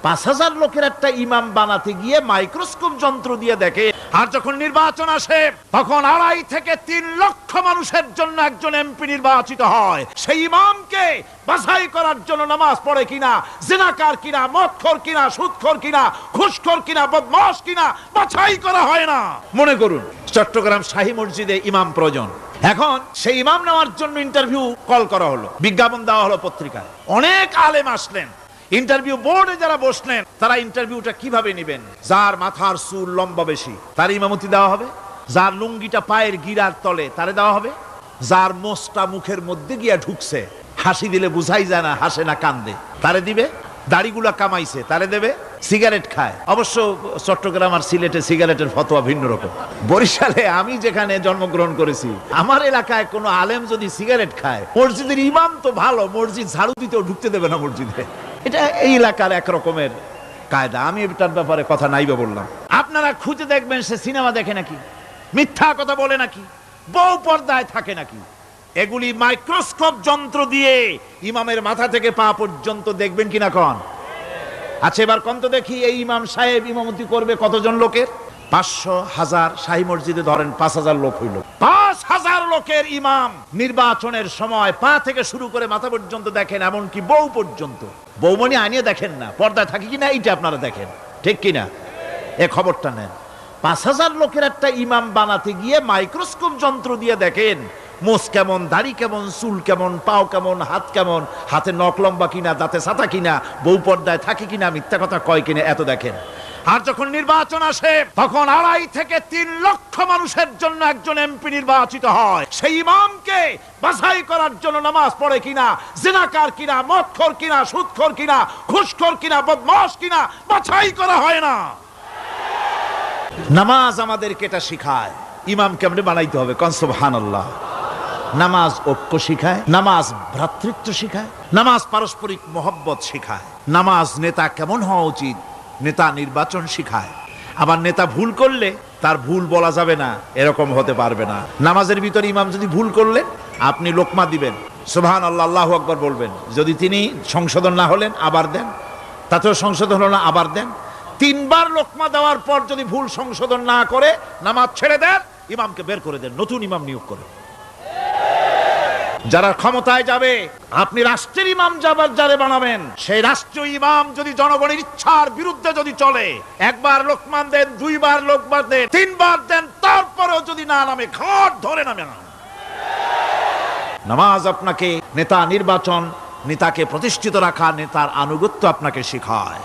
৫,০০০ লোকের একটা ইমাম বানাতে গিয়ে মাইক্রোস্কোপ যন্ত্র দিয়ে দেখে। আর যখন নির্বাচন আসে তখন ২.৫ থেকে ৩ লক্ষ মানুষের জন্য একজন এমপি নির্বাচিত হয়। সেই ইমামকে বাছাই করার জন্য নামাজ পড়ে কিনা, জিনাকার কিনা, মদখোর কিনা, সুদখোর কিনা, ঘুষখোর কিনা, বদমাশ কিনা বাছাই করা হয় না। মনে করুন চট্টগ্রাম শাহী মসজিদে ইমাম প্রয়োজন। এখন সেই ইমাম নেওয়ার জন্য ইন্টারভিউ কল করা হলো, বিজ্ঞাপন দেওয়া হলো পত্রিকায়। অনেক আলেম আসলেন। ইন্টারভিউ বোর্ডে যারা বসলেন তারা ইন্টারভিউটা কিভাবে নেবেন? যার মাথার চুল লম্বা বেশি তার ইমামতি দেওয়া হবে, যার লুঙ্গিটা পায়ের গিরার তলে তারে দেওয়া হবে, যার মোষটা মুখের মধ্যে গিয়া ঢুকছে, হাসি দিলে বুঝাই যায় না হাসে না কান্দে, তারে দিবে। দাড়িগুলা কামাইছে তারে দেবে। সিগারেট খায়, অবশ্য চট্টগ্রাম আর সিলেটে সিগারেটের ফতোয়া ভিন্ন রকম। বরিশালে আমি যেখানে জন্মগ্রহণ করেছি, আমার এলাকায় কোনো আলেম যদি সিগারেট খায়, মসজিদের ইমাম তো ভালো, মসজিদ ঝাড়ু দিতেও ঢুকতে দেবে না মসজিদে। এটা এই এলাকার এক রকমের কায়দা। আমি এটার ব্যাপারে কথা নাইবা বললাম। আপনারা খুঁজে দেখবেন সে সিনেমা দেখে নাকি, মিথ্যা কথা বলে নাকি, বউ পর্দায় থাকে নাকি। এগুলি মাইক্রোস্কোপ যন্ত্র দিয়ে ইমামের মাথা থেকে পা পর্যন্ত দেখবেন কিনা কন? আচ্ছা এবার কন তো দেখি, এই ইমাম সাহেব ইমামতি করবে কতজন লোকের? ৫০০, ১০০০, শাহী মসজিদে ধরেন ৫,০০০ লোক হইল। ৫,০০০ লোকের ইমাম নির্বাচনের সময় পা থেকে শুরু করে মাথা পর্যন্ত দেখেন, এমনকি বউ পর্যন্ত। বউমনি আনিয়ে দেখেন না, পর্দায় থাকে কিনা এইটা আপনারা দেখেন, ঠিক কিনা? এ খবরটা নেন। ৫,০০০ লোকের একটা ইমাম বানাতে গিয়ে মাইক্রোস্কোপ যন্ত্র দিয়ে দেখেন মোষ কেমন, দাড়ি কেমন, চুল কেমন, পাও কেমন, হাত কেমন, হাতে নখ লম্বা কিনা, দাঁতে ছাতা কিনা, বউ পর্দায় থাকে কিনা, মিথ্যা কথা কয় কিনা, এত দেখেন। আর যখন নির্বাচন আসে তখন ২.৫ থেকে ৩ লক্ষ মানুষের জন্য একজন এমপি নির্বাচিত হয়। সেই ইমামকে বাছাই করার জন্য নামাজ পড়ে কিনা, জিনাকার কিনা, মদখোর কিনা, সুদখোর কিনা, ঘুষখোর কিনা, বদমাশ কিনা বাছাই করা হয় না। নামাজ আমাদেরকে এটা শিখায় ইমাম কেমনে বানাইতে হবে। কোন সুবহানাল্লাহ। নামাজ ঐক্য শিখায়, নামাজ ভ্রাতৃত্ব শিখায়, নামাজ পারস্পরিক মহব্বত শিখায়, নামাজ নেতা কেমন হওয়া উচিত, নেতা নির্বাচন শিখায়। আবার নেতা ভুল করলে তার ভুল বলা যাবে না, এরকম হতে পারবে না। নামাজের ভিতরে ইমাম যদি ভুল করলেন, আপনি লোকমা দিবেন, সুবহানাল্লাহ, আল্লাহু আকবার বলবেন। যদি তিনি সংশোধন না হলেন আবার দেন, তাতেও সংশোধন হলো না আবার দেন। ৩ বার লোকমা দেওয়ার পর যদি ভুল সংশোধন না করে নামাজ ছেড়ে দেন, ইমামকে বের করে দেন, নতুন ইমাম নিয়োগ করেন। যারা ক্ষমতায় যাবে, আপনি রাষ্ট্রের ইমাম যারে বানাবেন, সেই রাষ্ট্রীয় ইমাম যদি জনগণের ইচ্ছার বিরুদ্ধে যদি চলে, ১ বার লোকমান দেন, ২ বার লোকমান দেন, ৩ বার দেন, তারপরেও যদি না নামে, ঘাট ধরে নামে না। নামাজ আপনাকে নেতা নির্বাচন, নেতাকে প্রতিষ্ঠিত রাখা, নেতার আনুগত্য আপনাকে শেখায়।